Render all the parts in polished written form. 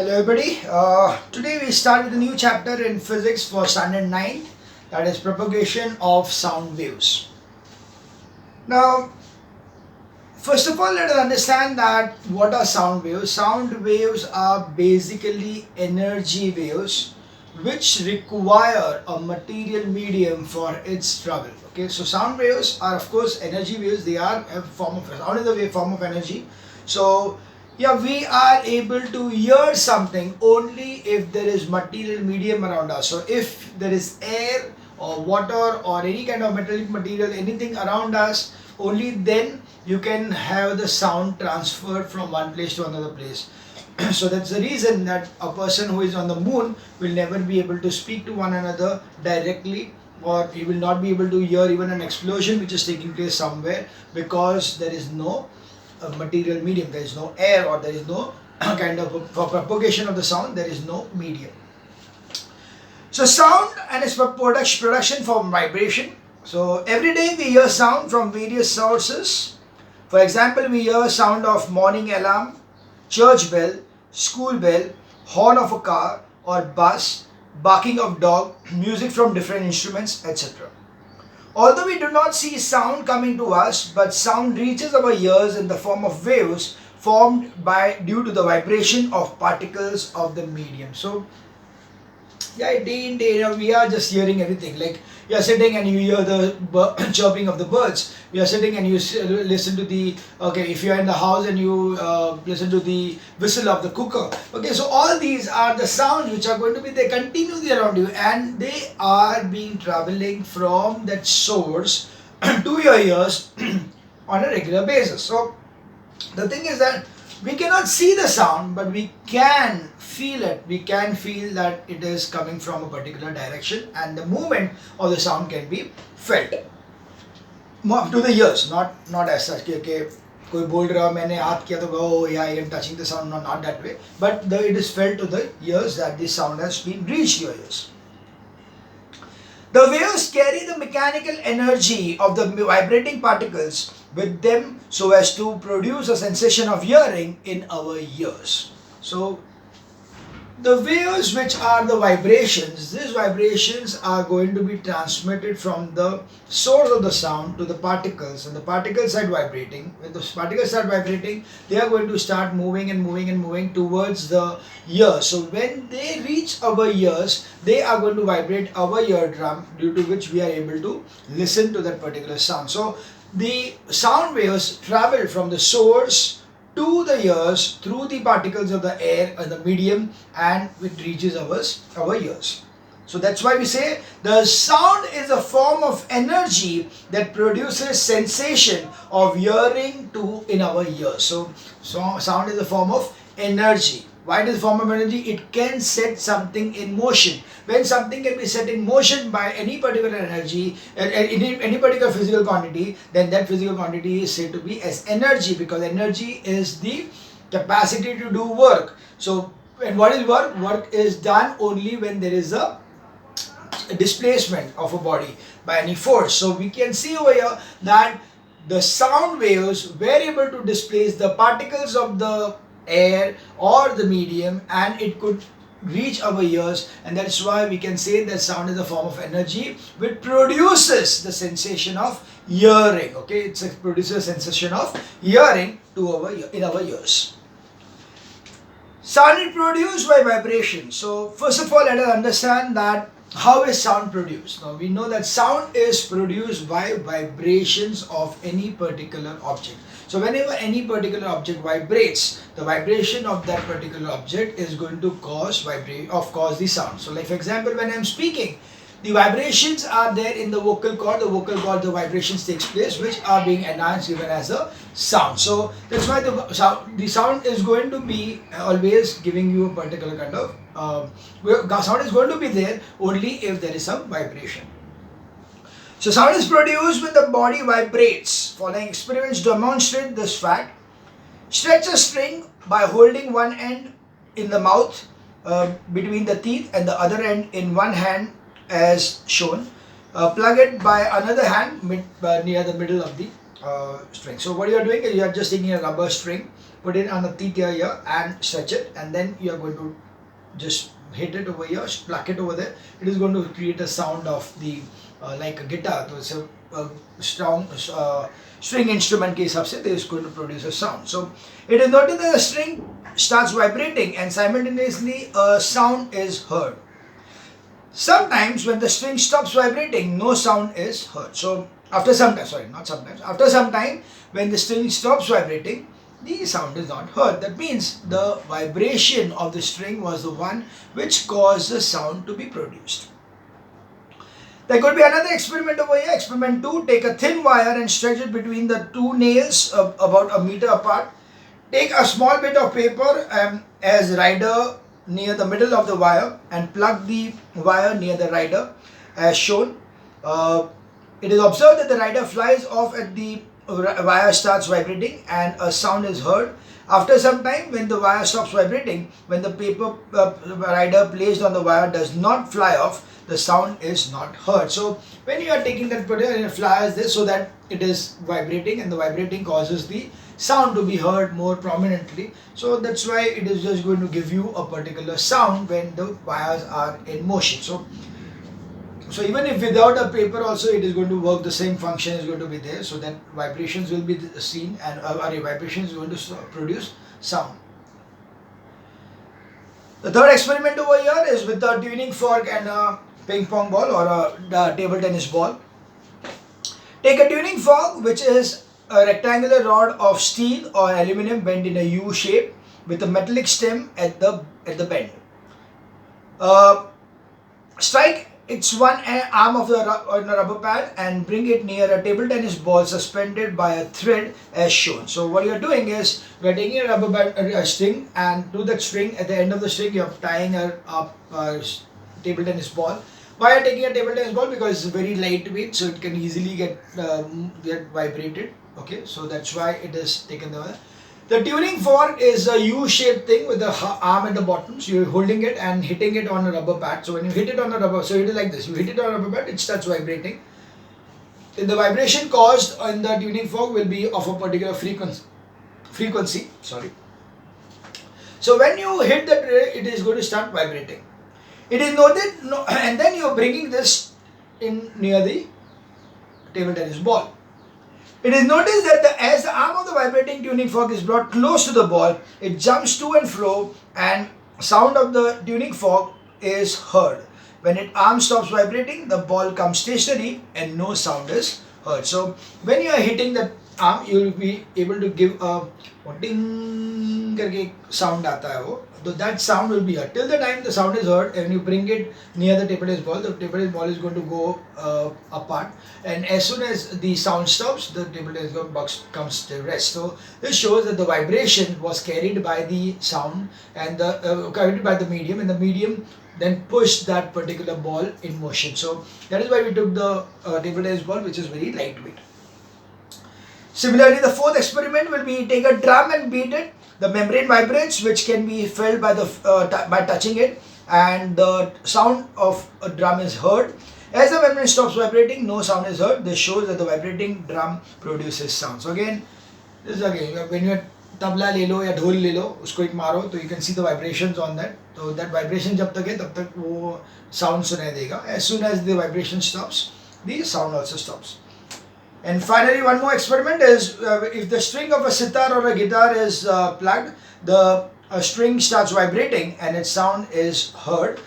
Hello everybody. Today we start with a new chapter in physics for standard 9, that is propagation of sound waves. Now, first of all, let us understand that what are sound waves. Sound waves are basically energy waves which require a material medium for its travel. Okay, so sound waves are of course energy waves. They are a form of sound is a wave form of energy. So yeah, we are able to hear something only if there is material medium around us. So if there is air or water or any kind of metallic material, anything around us, only then you can have the sound transferred from one place to another place. So that's the reason that a person who is on the moon will never be able to speak to one another directly, or he will not be able to hear even an explosion which is taking place somewhere, because there is no material medium, there is no air, or there is no kind of for propagation of the sound, there is no medium. So sound and its production from vibration. So every day we hear sound from various sources. For example, we hear sound of morning alarm, church bell, school bell, horn of a car or bus, barking of dog, music from different instruments, etc. Although we do not see sound coming to us, but sound reaches our ears in the form of waves formed due to the vibration of particles of the medium. So yeah, day in day we are just hearing everything. Like you are sitting and you hear the chirping of the birds. You are sitting and you listen to the if you are in the house and you listen to the whistle of the cooker. Okay, so all these are the sounds which are going to be there continually around you, and they are being traveling from that source to your ears on a regular basis. So the thing is that we cannot see the sound, but we can feel it. We can feel that it is coming from a particular direction, and the movement of the sound can be felt to the ears, not as such कि कोई बोल रहा मैंने हाथ किया तो oh yeah, I am touching the sound. Not that way, but it is felt to the ears that the sound has been reached your ears. The waves carry the mechanical energy of the vibrating particles with them so as to produce a sensation of hearing in our ears. So the waves, which are the vibrations, these vibrations are going to be transmitted from the source of the sound to the particles, and the particles start vibrating. When those particles start vibrating, they are going to start moving and moving and moving towards the ear. So when they reach our ears, they are going to vibrate our eardrum, due to which we are able to listen to that particular sound. So the sound waves travel from the source to the ears through the particles of the air and the medium, and it reaches our ears. So that's why we say the sound is a form of energy that produces sensation of hearing in our ears. So sound is a form of energy. Why it is a form of energy? It can set something in motion. When something can be set in motion by any particular energy, any particular physical quantity, then that physical quantity is said to be as energy, because energy is the capacity to do work. So, and what is work? Work is done only when there is a displacement of a body by any force. So we can see over here that the sound waves were able to displace the particles of the air or the medium, and it could reach our ears, and that's why we can say that sound is a form of energy which produces the sensation of hearing. Okay, it produces a sensation of hearing in our ears. Sound is produced by vibration. So first of all, let us understand that how is sound produced. Now we know that sound is produced by vibrations of any particular object. So whenever any particular object vibrates, the vibration of that particular object is going to cause the sound. So like for example, when I am speaking, the vibrations are there in the vocal cord. The vibrations takes place, which are being enhanced given as a sound. So that's why the sound is going to be always giving you a particular kind of sound is going to be there only if there is some vibration. So sound is produced when the body vibrates. Following experiments demonstrate this fact. Stretch a string by holding one end in the mouth between the teeth and the other end in one hand as shown. Plug it by another hand near the middle of the string. So what you are doing is you are just taking a rubber string, put it on the teeth here and stretch it, and then you are going to just hit it over here, pluck it over there. It is going to create a sound of the like a guitar. So it's a strong string instrument के हिसाब से it is going to produce a sound. So it is noted that the string starts vibrating and simultaneously a sound is heard. Sometimes when the string stops vibrating, no sound is heard. So after some time, sorry, not sometimes, after some time, when the string stops vibrating, the sound is not heard. That means the vibration of the string was the one which caused the sound to be produced. There could be another experiment over here. Experiment 2, take a thin wire and stretch it between the two nails about a meter apart. Take a small bit of paper as rider near the middle of the wire and plug the wire near the rider as shown. It is observed that the rider flies off at the wire starts vibrating and a sound is heard. After some time, when the wire stops vibrating, when the paper rider placed on the wire does not fly off, the sound is not heard. So when you are taking that product and it flies this so that it is vibrating, and the vibrating causes the sound to be heard more prominently. So that's why it is just going to give you a particular sound when the wires are in motion. So even if without a paper also it is going to work, the same function is going to be there, so that vibrations will be seen and vibrations is going to produce sound. The third experiment over here is with a tuning fork and a ping pong ball or a table tennis ball. Take a tuning fork, which is a rectangular rod of steel or aluminum bent in a U shape with a metallic stem at the bend. Strike its one arm of the on a rubber pad and bring it near a table tennis ball suspended by a thread as shown. So what you are doing is you are taking a rubber band, a string, and to that string, at the end of the string, you are tying a table tennis ball. Why are you taking a table tennis ball? Because it's very lightweight, so it can easily get vibrated. Okay, so that's why it is taken there. The tuning fork is a U-shaped thing with the arm at the bottom. So you're holding it and hitting it on a rubber pad. So when you hit it on a rubber, so it is like this. You hit it on a rubber pad, it starts vibrating. The vibration caused in the tuning fork will be of a particular frequency. Sorry. So when you hit that, it is going to start vibrating. It is noted, and then you are bringing this in near the table tennis ball. It is noticed that as the arm of the vibrating tuning fork is brought close to the ball, it jumps to and fro and sound of the tuning fork is heard. When its arm stops vibrating, the ball comes stationary and no sound is heard. So when you are hitting the arm, you will be able to give a ding करके sound आता है वो. So that sound will be heard till the time the sound is heard, and you bring it near the table tennis ball. The table tennis ball is going to go apart, and as soon as the sound stops, the table tennis box comes to rest. So this shows that the vibration was carried by the sound and carried by the medium, and the medium then pushed that particular ball in motion. So that is why we took the table tennis ball, which is very lightweight. Similarly, the fourth experiment will be take a drum and beat it. The membrane vibrates, which can be felt by the by touching it, and the sound of a drum is heard. As the membrane stops vibrating, no sound is heard. This shows that the vibrating drum produces sound. So again, this is again when you tabla ले लो या ढोल ले लो, उसको एक मारो, तो you can see the vibrations on that. So that vibration जब तक है तब तक वो sound सुनाई देगा. As soon as the vibration stops, the sound also stops. And finally, one more experiment is if the string of a sitar or a guitar is plugged, the string starts vibrating and its sound is heard.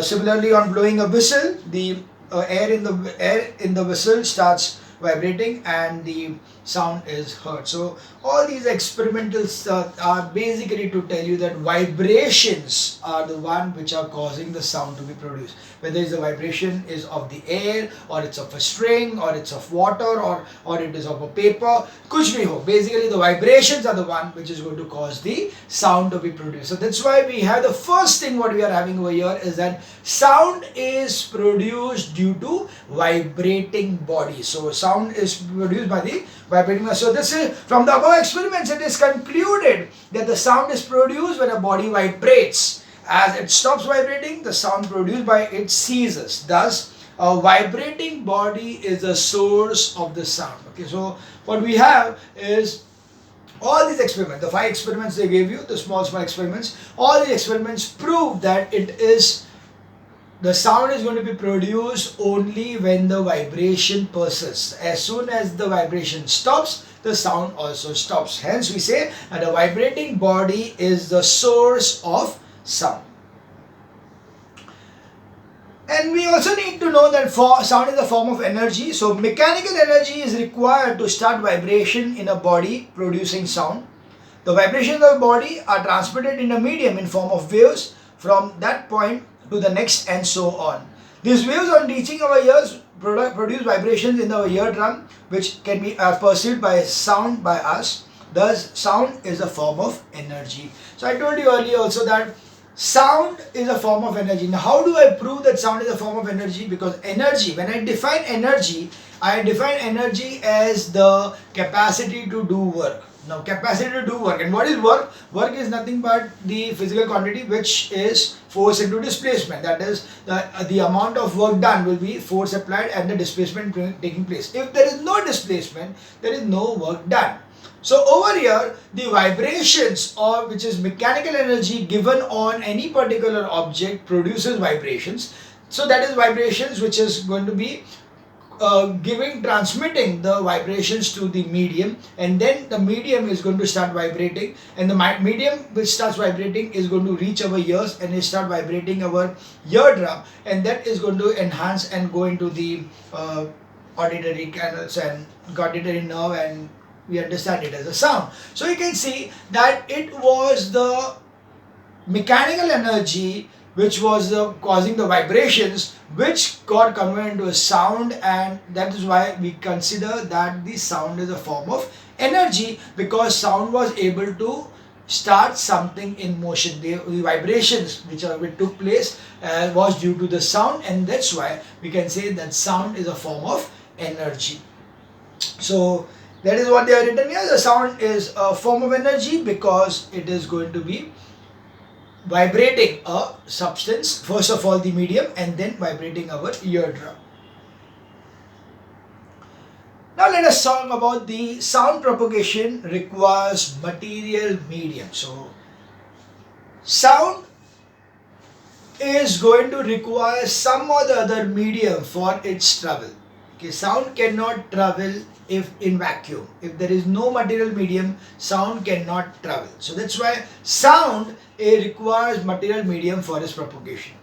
Similarly, on blowing a whistle, the air in the whistle starts vibrating and the sound is heard. So all these experimentals are basically to tell you that vibrations are the one which are causing the sound to be produced. Whether it's the vibration is of the air, or it's of a string, or it's of water, or it is of a paper, kuch bhi ho. Basically the vibrations are the one which is going to cause the sound to be produced. So that's why we have the first thing what we are having over here is that sound is produced due to vibrating body. So sound is produced by the vibrating. So this is from the above experiments, it is concluded that the sound is produced when a body vibrates. As it stops vibrating, the sound produced by it ceases. Thus, a vibrating body is the source of the sound. Okay, so what we have is all these experiments, the 5 experiments they gave you, the small experiments, all the experiments prove that it is the sound is going to be produced only when the vibration persists. As soon as the vibration stops, the sound also stops. Hence, we say that a vibrating body is the source of sound. And we also need to know that sound is a form of energy. So mechanical energy is required to start vibration in a body producing sound. The vibrations of the body are transmitted in a medium in form of waves from that point to the next and so on. These waves on reaching our ears produce vibrations in our eardrum which can be perceived by sound by us. Thus sound is a form of energy. So I told you earlier also that sound is a form of energy. Now how do I prove that sound is a form of energy? Because energy, when I define energy as the capacity to do work. Now capacity to do work. And what is work? Work is nothing but the physical quantity which is force into displacement. That is the amount of work done will be force applied and the displacement taking place. If there is no displacement, there is no work done. So over here, the vibrations or which is mechanical energy given on any particular object produces vibrations. So that is vibrations which is going to be transmitting the vibrations to the medium, and then the medium is going to start vibrating, and the medium which starts vibrating is going to reach our ears and it start vibrating our eardrum, and that is going to enhance and go into the auditory canals and auditory nerve, and we understand it as a sound. So you can see that it was the mechanical energy which was causing the vibrations which got converted into a sound, and that is why we consider that the sound is a form of energy, because sound was able to start something in motion. The vibrations which took place was due to the sound, and that's why we can say that sound is a form of energy. So that is what they are written here. The sound is a form of energy because it is going to be vibrating a substance, first of all the medium, and then vibrating our eardrum. Now let us talk about the sound propagation requires material medium. So sound is going to require some or the other medium for its travel. Okay, sound cannot travel if in vacuum. If there is no material medium, sound cannot travel. So that's why sound requires material medium for its propagation.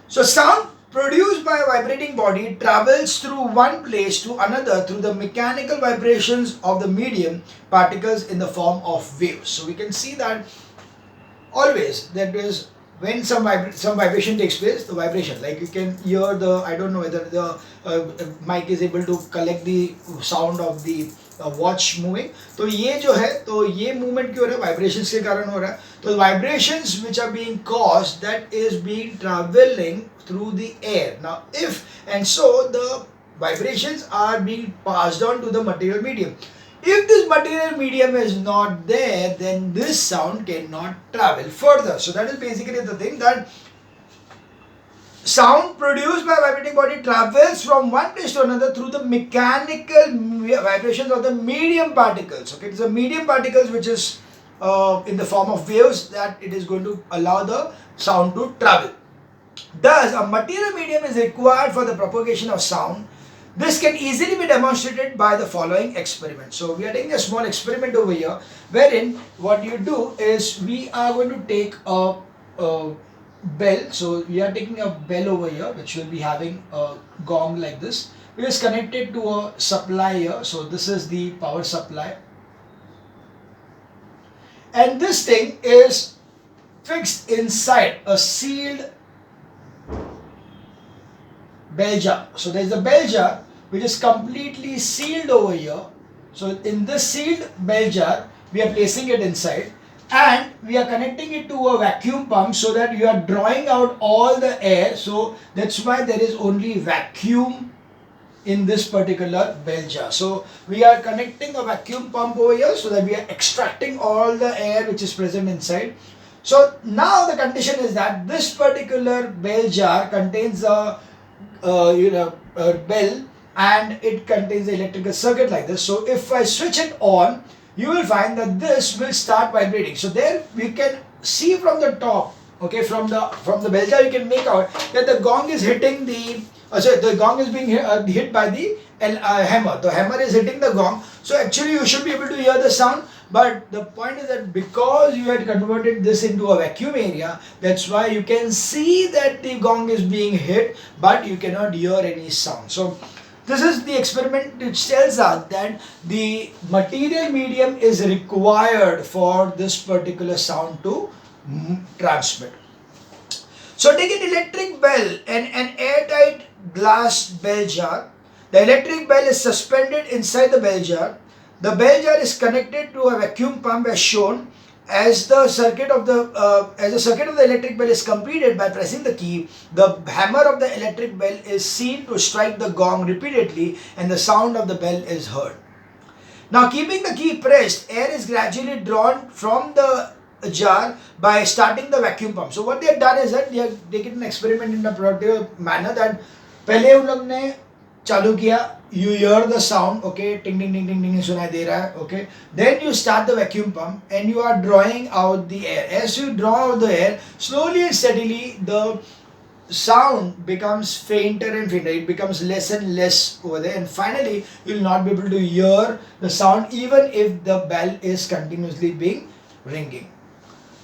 So sound produced by a vibrating body travels through one place to another through the mechanical vibrations of the medium particles in the form of waves. So we can see that always that is when some vibration takes place, the vibration, like you can hear the, I don't know whether the mic is able to collect the sound of the watch moving. तो ये जो है, तो ये movement क्यों हो रहा है? Vibrations के कारण हो रहा है. तो vibrations which are being caused, that is being traveling through the air. Now if and so the vibrations are being passed on to the material medium. If this material medium is not there, then this sound cannot travel further. So that is basically the thing, that sound produced by vibrating body travels from one place to another through the mechanical vibrations of the medium particles. Okay, it's the medium particles which is in the form of waves that it is going to allow the sound to travel. Thus, a material medium is required for the propagation of sound. This can easily be demonstrated by the following experiment. So we are taking a small experiment over here, wherein what you do is we are going to take a bell. So we are taking a bell over here which will be having a gong like this. We just connect it to a supply here. So this is the power supply, and this thing is fixed inside a sealed bell jar. So there is a bell jar which is completely sealed over here. So in this sealed bell jar, we are placing it inside, and we are connecting it to a vacuum pump so that you are drawing out all the air. So that's why there is only vacuum in this particular bell jar. So we are connecting a vacuum pump over here so that we are extracting all the air which is present inside. So now the condition is that this particular bell jar contains a bell, and it contains the electrical circuit like this. So if I switch it on, you will find that this will start vibrating. So there we can see from the top, okay, from the bell jar, you can make out that the gong is hitting the sorry, the gong is being hit by the hammer. The hammer is hitting the gong. So actually you should be able to hear the sound. But the point is that because you had converted this into a vacuum area, that's why you can see that the gong is being hit, but you cannot hear any sound. So this is the experiment which tells us that the material medium is required for this particular sound to transmit. So take an electric bell and an airtight glass bell jar. The electric bell is suspended inside the bell jar. The bell jar is connected to a vacuum pump as shown. As the circuit of the electric bell is completed by pressing the key, the hammer of the electric bell is seen to strike the gong repeatedly, and the sound of the bell is heard. Now, keeping the key pressed, air is gradually drawn from the jar by starting the vacuum pump. So what they have done is that they have taken an experiment in a productive manner that पहले उन लोग ने चालू किया, you hear the sound, okay, ting ting ting ting ting सुनाई दे रहा है, okay, then you start the vacuum pump and you are drawing out the air. As you draw out the air, slowly and steadily the sound becomes fainter and fainter. It becomes less and less over there, and finally you will not be able to hear the sound even if the bell is continuously being ringing.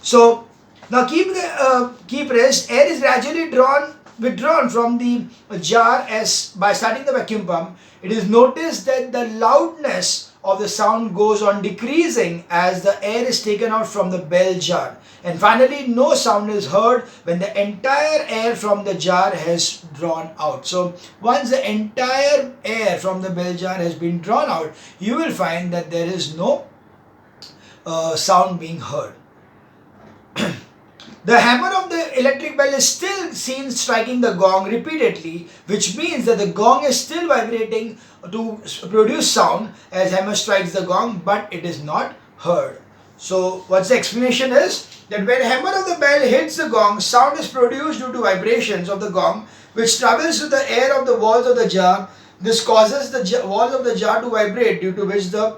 So now keep pressed. Air is gradually withdrawn from the jar as by starting the vacuum pump. It is noticed that the loudness of the sound goes on decreasing as the air is taken out from the bell jar. And finally, no sound is heard when the entire air from the jar has drawn out. So once the entire air from the bell jar has been drawn out, you will find that there is no sound being heard. The hammer of the electric bell is still seen striking the gong repeatedly, which means that the gong is still vibrating to produce sound as hammer strikes the gong, but it is not heard. So what's the explanation is that when hammer of the bell hits the gong, sound is produced due to vibrations of the gong, which travels through the air of the walls of the jar. This causes the walls of the jar to vibrate, due to which the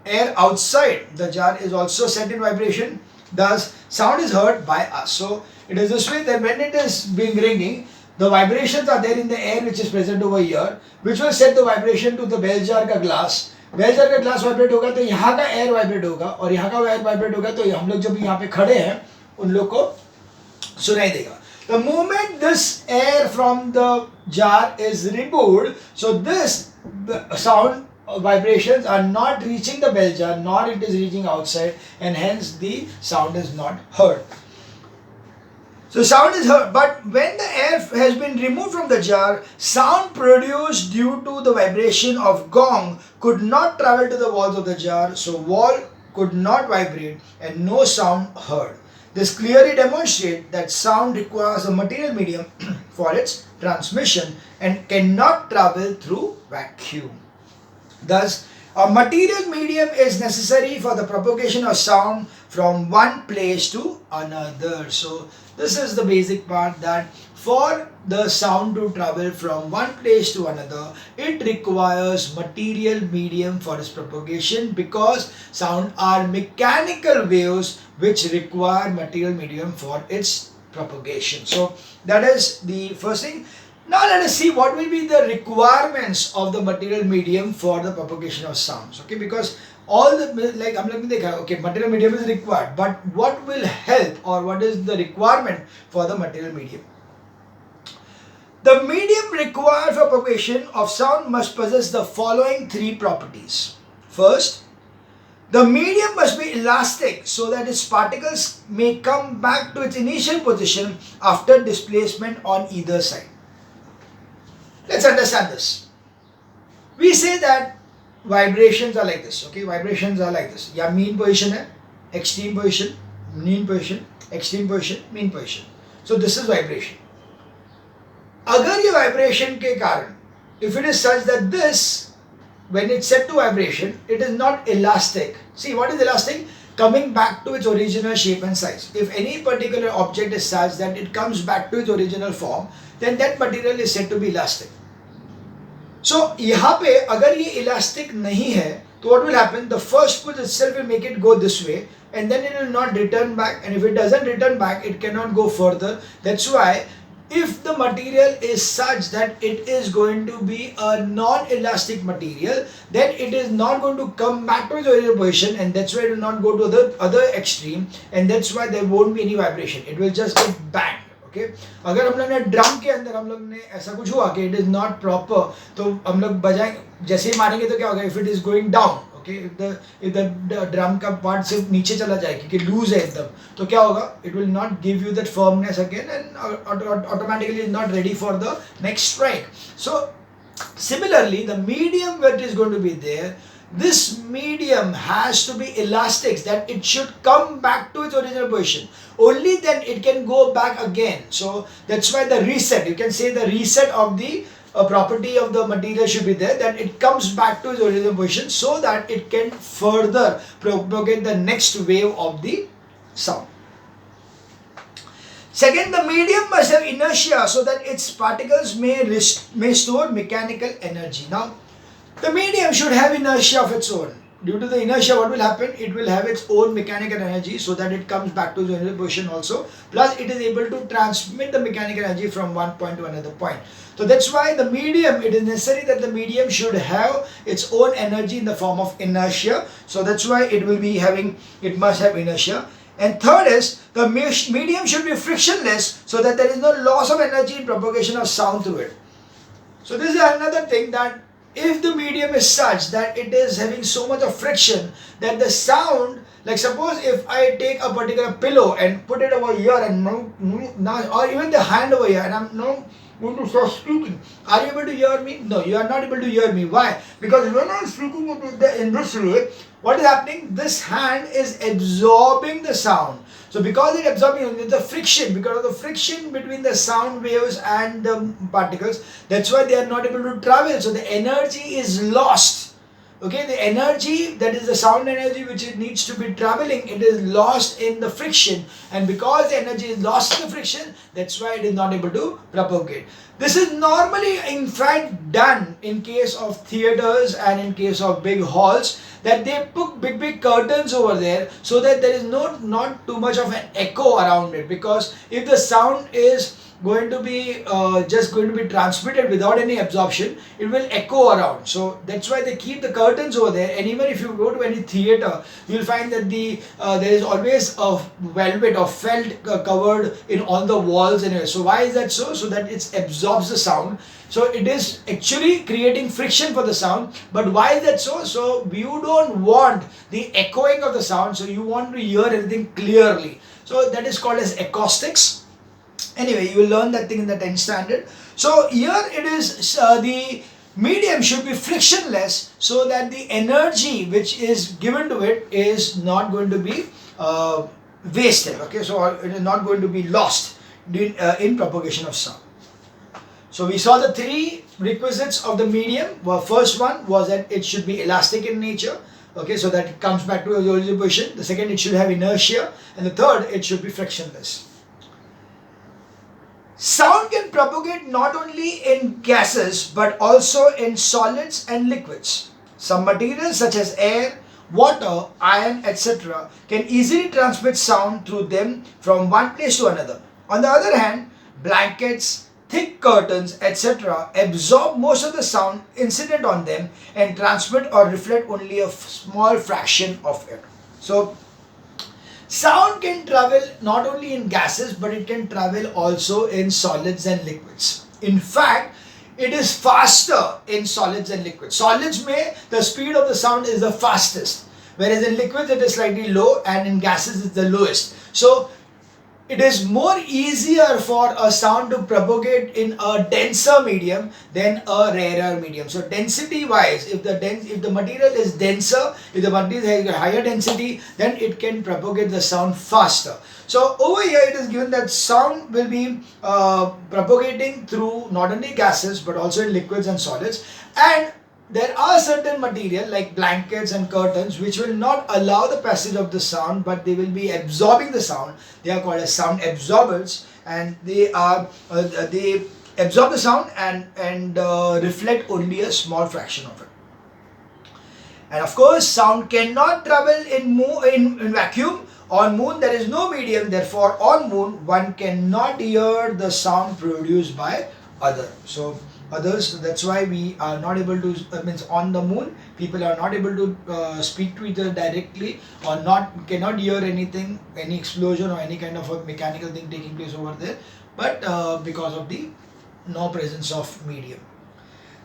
air outside the jar is also set in vibration. Thus, sound is heard by us. So, it is this way that when it is being ringing, the vibrations are there in the air which is present over here, which will set the vibration to the bell jar का glass. Bell jar का glass vibrate होगा तो यहाँ का air vibrate होगा, और यहाँ का एयर वाइब्रेट होगा तो हम लोग जब यहाँ पे खड़े हैं उन लोग को सुनाई देगा. The moment this air from the jar is removed, so this sound vibrations are not reaching the bell jar, nor it is reaching outside, and hence the sound is not heard. So sound is heard, but when the air has been removed from the jar, sound produced due to the vibration of gong could not travel to the walls of the jar, so wall could not vibrate and no sound heard. This clearly demonstrates that sound requires a material medium for its transmission and cannot travel through vacuum. Thus, a material medium is necessary for the propagation of sound from one place to another. So, this is the basic part, that for the sound to travel from one place to another, it requires material medium for its propagation, because sound are mechanical waves which require material medium for its propagation. So, that is the first thing. Now let us see what will be the requirements of the material medium for the propagation of sounds. Okay, because all the, like हम लोग ने देखा, okay, material medium is required, but what will help, or what is the requirement for the material medium? The medium required for propagation of sound must possess the following three properties. First, the medium must be elastic so that its particles may come back to its initial position after displacement on either side. Let's understand this. We say that vibrations are like this, okay? Vibrations are like this. Yeah, mean position hai, extreme position, mean position, extreme position, mean position. So this is vibration. अगर ये vibration के कारण, if it is such that this, when it's set to vibration, it is not elastic. See, what is elastic? coming back to its original shape and size. If any particular object is such that it comes back to its original form, then that material is said to be elastic. So यहाँ पे अगर ये elastic नहीं है, तो what will happen? The first push itself will make it go this way, and then it will not return back. And if it doesn't return back, it cannot go further. That's why if the material is such that it is going to be a non-elastic material, then it is not going to come back to its original position, and that's why it will not go to the other extreme, and that's why there won't be any vibration. It will just get banged. Okay अगर हम लोग ने drum के अंदर हम लोग ने ऐसा कुछ हुआ कि इट इज नॉट प्रॉपर, तो हम लोग बजाएंगे, जैसे ही मारेंगे तो क्या होगा, if it is going down, okay, if the drum का पार्ट सिर्फ नीचे चला जाए क्योंकि लूज है एकदम, तो क्या होगा, it will not give you that firmness again and automatically is not ready for the next strike. So similarly, the medium that is going to be there, this medium has to be elastic, that it should come back to its original position. Only then it can go back again. So that's why the reset, you can say the reset of the property of the material should be there, that it comes back to its original position so that it can further propagate the next wave of the sound. Second, the medium must have inertia so that its particles may store mechanical energy. Now, the medium should have inertia of its own. Due to the inertia, what will happen? It will have its own mechanical energy so that it comes back to the original position also. Plus, it is able to transmit the mechanical energy from one point to another point. So that's why the medium, it is necessary that the medium should have its own energy in the form of inertia. So that's why it will be having, it must have inertia. And third is, the medium should be frictionless so that there is no loss of energy in propagation of sound through it. So this is another thing, that if the medium is such that it is having so much of friction that the sound, like suppose if I take a particular pillow and put it over here and now, or even the hand over here, and I'm now going to start speaking, are you able to hear me? No, you are not able to hear me. Why? Because when I'm speaking in this way, what is happening? This hand is absorbing the sound. So because it absorbing the friction, because of the friction between the sound waves and the particles, that's why they are not able to travel. So the energy is lost. Okay, the energy, that is the sound energy which it needs to be traveling, it is lost in the friction, and because the energy is lost in the friction, that's why it is not able to propagate. This is normally in fact done in case of theaters and in case of big halls, that they put big curtains over there so that there is not too much of an echo around it, because if the sound is going to be just going to be transmitted without any absorption, it will echo around. So that's why they keep the curtains over there. And even if you go to any theater, you will find that there is always a velvet or felt covered in all the walls and so why is that so? So that it absorbs the sound. So it is actually creating friction for the sound. But why is that so? So you don't want the echoing of the sound, so you want to hear everything clearly. So that is called as acoustics. Anyway, you will learn that thing in the 10th standard. So here it is, the medium should be frictionless so that the energy which is given to it is not going to be wasted. Okay, so it is not going to be lost in propagation of sound. So we saw the three requisites of the medium. Well, first one was that it should be elastic in nature. Okay, so that it comes back to the original position. The second, it should have inertia. And the third, it should be frictionless. Sound can propagate not only in gases but also in solids and liquids. Some materials such as air, water, iron, etc. can easily transmit sound through them from one place to another. On the other hand, blankets, thick curtains, etc. absorb most of the sound incident on them and transmit or reflect only a small fraction of it. So, sound can travel not only in gases but it can travel also in solids and liquids. In fact, it is faster in solids and liquids. Solids the speed of the sound is the fastest, whereas in liquids it is slightly low, and in gases it's the lowest. So it is more easier for a sound to propagate in a denser medium than a rarer medium. So density wise, if the material is denser, if the material has a higher density, then it can propagate the sound faster. So over here it is given that sound will be propagating through not only gases but also in liquids and solids. And there are certain material like blankets and curtains which will not allow the passage of the sound, but they will be absorbing the sound. They are called as sound absorbers, and they absorb the sound and reflect only a small fraction of it. And of course, sound cannot travel in vacuum. On moon there is no medium, therefore on moon one cannot hear the sound produced by others. That's why we are not able to, means on the moon people are not able to speak to each other directly, or cannot hear anything, any explosion or any kind of a mechanical thing taking place over there, but because of the no presence of medium.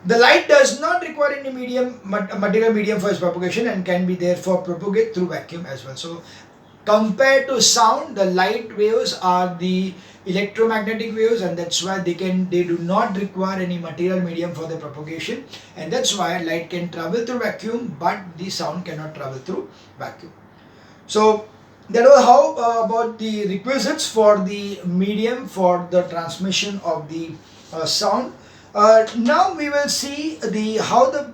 The light does not require any material medium for its propagation, and can be therefore propagate through vacuum as well. So compared to sound, the light waves are the electromagnetic waves, and that's why they do not require any material medium for their propagation, and that's why light can travel through vacuum, but the sound cannot travel through vacuum. So that was how about the requisites for the medium for the transmission of the sound. Now we will see how the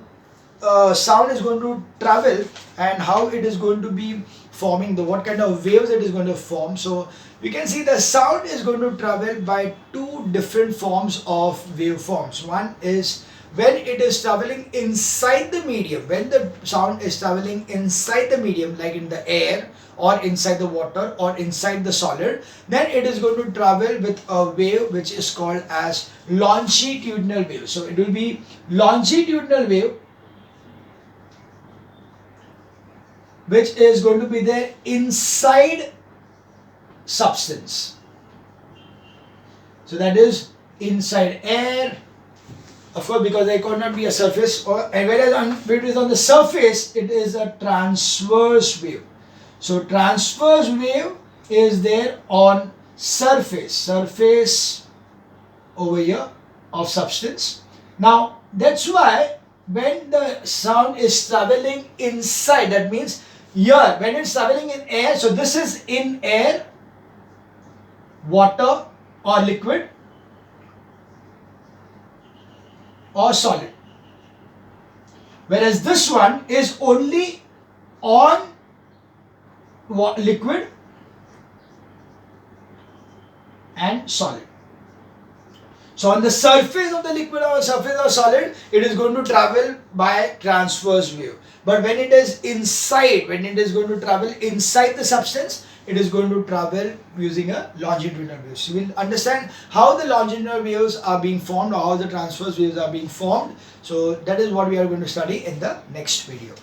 sound is going to travel and how it is going to be forming, what kind of waves it is going to form. So we can see the sound is going to travel by two different forms of waveforms. One is when it is traveling inside the medium. When the sound is traveling inside the medium, like in the air or inside the water or inside the solid, then it is going to travel with a wave which is called as longitudinal wave. So it will be longitudinal wave which is going to be there inside substance. So that is inside air, of course, because there cannot be a surface, and whereas when it is on the surface, it is a transverse wave. So transverse wave is there on surface over here of substance. Now that's why when the sound is traveling inside, that means here when it's traveling in air, so this is in air, water or liquid or solid, whereas this one is only on liquid and solid. So on the surface of the liquid or surface of solid, it is going to travel by transverse wave. But when it is inside, when it is going to travel inside the substance, it is going to travel using a longitudinal wave. So we'll understand how the longitudinal waves are being formed, or how the transverse waves are being formed. So that is what we are going to study in the next video.